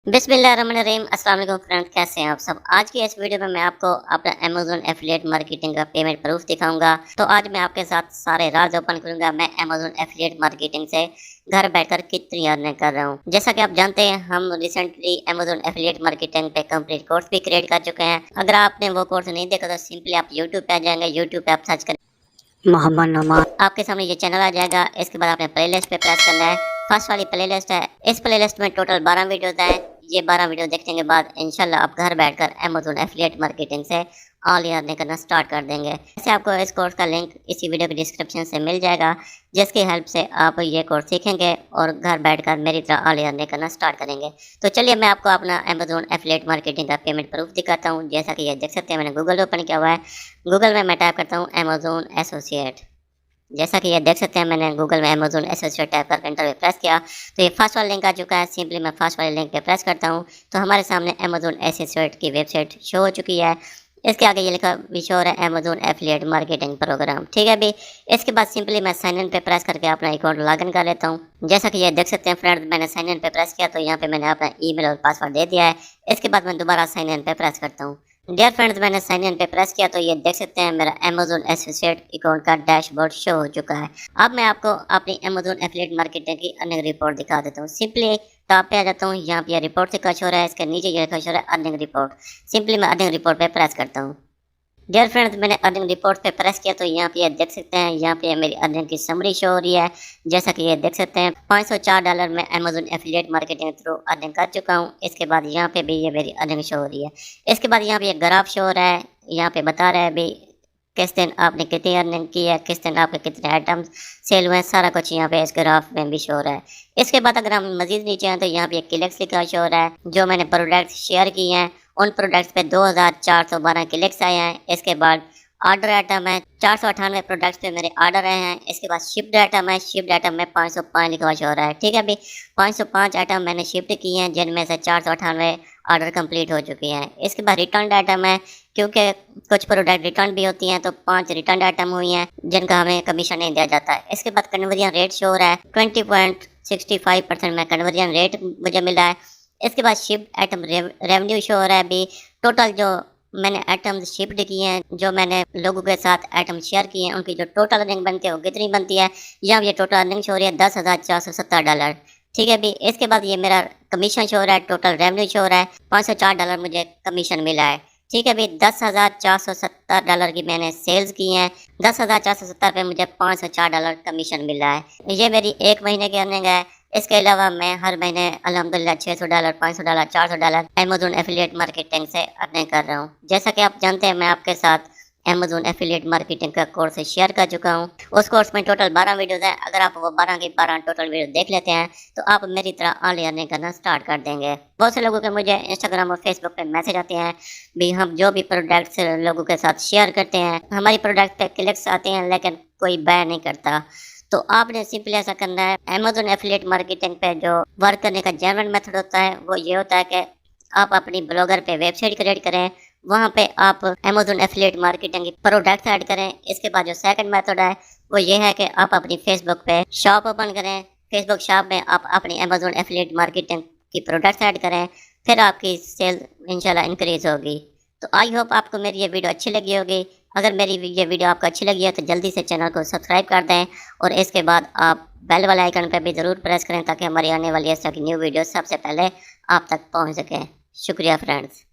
बिस्मिल्लाहिर्रहमानिर्रहीम। अस्सलाम वालेकुम फ्रेंड्स, कैसे हैं आप सब। आज की इस वीडियो में मैं आपको अपना अमेज़न एफिलिएट मार्केटिंग का पेमेंट प्रूफ दिखाऊंगा। तो आज मैं आपके साथ सारे राज ओपन करूंगा। मैं अमेज़न एफिलिएट मार्केटिंग से घर बैठकर कितनी अर्निंग कर रहा हूं। जैसा कि आप जानते हैं, हम रिसेंटली अमेज़न एफिलिएट मार्केटिंग पे कंप्लीट कोर्स भी क्रिएट कर चुके हैं। अगर आपने वो कोर्स नहीं देखा तो सिंपली आप यूट्यूब पे आ जाएंगे। यूट्यूब पे आप सर्च करें मोहम्मद नमाज, आपके सामने ये चैनल आ जाएगा। इसके बाद आपने प्लेलिस्ट पे प्रेस करना है। फर्स्ट वाली प्लेलिस्ट है, इस प्लेलिस्ट में टोटल 12 वीडियोस हैं। ये 12 वीडियो देखने के बाद इंशाल्लाह आप घर बैठकर अमेज़न एफिलिएट मार्केटिंग से ऑल अर्निंग करना स्टार्ट कर देंगे। ऐसे आपको इस कोर्स का लिंक इसी वीडियो के डिस्क्रिप्शन से मिल जाएगा, जिसकी हेल्प से आप ये कोर्स सीखेंगे और घर बैठकर मेरी तरह ऑल अर्निंग करना स्टार्ट करेंगे। तो चलिए मैं आपको अपना अमेज़न एफिलिएट मार्केटिंग का पेमेंट प्रूफ दिखाता हूँ। जैसा कि ये देख सकते हैं, मैंने गूगल ओपन किया हुआ है। गूगल में मैं टाइप करता हूँ अमेज़न एसोसिएट। जैसा कि ये देख सकते हैं, मैंने गूगल में अमेज़न एसोसिएट टाइप करके इंटर पे प्रेस किया तो ये फर्स्ट वाला लिंक आ चुका है। सिंपली मैं फर्स्ट वाले लिंक पे प्रेस करता हूँ तो हमारे सामने अमेज़न एसोसिएट की वेबसाइट शो हो चुकी है। इसके आगे ये लिखा भी शो हो रहा है अमेज़न एफिलिएट मार्केटिंग प्रोग्राम। ठीक है, अभी इसके बाद सिंपली मैं साइन इन पे प्रेस करके अपना अकाउंट लॉगिन कर लेता हूँ। जैसा कि ये देख सकते हैं फ्रेंड्स, मैंने साइन इन पे प्रेस किया तो यहाँ पे मैंने अपना ईमेल और पासवर्ड दे दिया है। इसके बाद मैं दोबारा साइन इन पे प्रेस करता हूँ। डियर फ्रेंड्स, मैंने साइन इन पे प्रेस किया तो ये देख सकते हैं मेरा अमेज़न एसोसिएट अकाउंट का डैशबोर्ड शो हो चुका है। अब मैं आपको अपनी अमेज़न एफिलिएट मार्केटिंग की अर्निंग रिपोर्ट दिखा देता हूँ। सिंपली टॉप पे आ जाता हूँ। यहाँ पे ये रिपोर्ट से कच हो रहा है, इसके नीचे ये कच हो रहा है अर्निंग रिपोर्ट। सिंपली मैं अर्निंग रिपोर्ट पे प्रेस करता हूँ। डियर फ्रेंड्स, मैंने अर्निंग रिपोर्ट पे प्रेस किया तो यहाँ पे ये देख सकते हैं, यहाँ पे मेरी अर्निंग की समरी शो हो रही है। जैसा कि ये देख सकते हैं, $504 में Amazon affiliate marketing through earning कर चुका हूँ। इसके बाद यहाँ पे भी ये मेरी अर्निंग शो हो रही है। इसके बाद यहाँ पे ये ग्राफ शो हो रहा है। यहाँ पे बता रहा है भी किस दिन आपने कितनी अर्निंग की है, किस दिन आपके कितने आइटम्स सेल हुए हैं, सारा कुछ यहाँ पे इस ग्राफ में भी शो हो रहा है। इसके बाद अगर हम मजीद नीचे हैं तो यहाँ पे क्लिक्स लिखा शो हो रहा है। जो मैंने प्रोडक्ट शेयर किए हैं उन प्रोडक्ट्स पे 2412 क्लिक्स आए हैं। इसके बाद ऑर्डर आइटम है 498 प्रोडक्ट्स पे मेरे ऑर्डर आए हैं। इसके बाद शिफ्ट आइटम है, शिफ्ट आइटम में 505 लिखा शो हो रहा है। ठीक है, अभी 505 आइटम मैंने शिफ्ट किए हैं, जिनमें से 498 ऑर्डर कंप्लीट हो चुके हैं। इसके बाद रिटर्न आइटम है, क्योंकि कुछ प्रोडक्ट रिटर्न भी होती हैं तो 5 रिटर्न आइटम हुई हैं जिनका हमें कमीशन नहीं दिया जाता है। इसके बाद कन्वर्जन रेट शो हो रहा है, 20.65% में कन्वर्जन रेट मुझे मिला है। इसके बाद शिफ्ट आइटम रेवेन्यू शो हो रहा है। अभी टोटल जो मैंने आइटम शिफ्ट किए हैं, जो मैंने लोगों के साथ आइटम शेयर किए हैं, उनकी जो टोटल अर्निंग बनती है वो कितनी बनती है, यहाँ ये टोटल अर्निंग शो हो रही है $10,470। ठीक है, अभी इसके बाद ये मेरा कमीशन शो हो रहा है, टोटल रेवेन्यू शो हो रहा है, $504 मुझे कमीशन मिला है। ठीक है, अभी $10,470 की मैंने सेल्स की हैं। 10,470 पे मुझे $504 कमीशन मिला है। ये मेरी एक महीने की अर्निंग है। इसके अलावा मैं हर महीने अल्हम्दुलिल्लाह $600, $500, $400 अमेज़न एफिलिएट मार्केटिंग से अर्निंग कर रहा हूँ। जैसा कि आप जानते हैं, मैं आपके साथ अमेज़न एफिलिएट मार्केटिंग का कोर्स शेयर कर चुका हूँ। उस कोर्स में टोटल 12 वीडियोस हैं। अगर आप वो 12 की 12 टोटल वीडियो देख लेते हैं तो आप मेरी तरह ऑल अर्निंग करना स्टार्ट कर देंगे। बहुत से लोगों के मुझे इंस्टाग्राम और फेसबुक पे मैसेज आते हैं भी हम जो भी प्रोडक्ट्स लोगों के साथ शेयर करते हैं, हमारी प्रोडक्ट पे क्लिक्स आते हैं लेकिन कोई बाय नहीं करता। तो आपने सिंपली ऐसा करना है, अमेज़न एफिलिएट मार्केटिंग पे जो वर्क करने का जेन्युइन मेथड होता है वो ये होता है कि आप अपनी ब्लॉगर पे वेबसाइट क्रिएट करें, वहाँ पे आप अमेज़न एफिलिएट मार्केटिंग की प्रोडक्ट ऐड करें। इसके बाद जो सेकंड मेथड है वो ये है कि आप अपनी फेसबुक पे शॉप ओपन करें। फेसबुक शॉप में आप अपनी अमेज़न एफिलिएट मार्केटिंग की प्रोडक्ट्स ऐड करें, फिर आपकी सेल इंशाल्लाह इंक्रीज होगी। तो आई होप आपको मेरी ये वीडियो अच्छी लगी होगी। अगर मेरी ये वीडियो आपको अच्छी लगी है तो जल्दी से चैनल को सब्सक्राइब कर दें और इसके बाद आप बेल वाले आइकन पर भी ज़रूर प्रेस करें ताकि हमारी आने वाली इस तरह की न्यू वीडियो सबसे पहले आप तक पहुंच सकें। शुक्रिया फ्रेंड्स।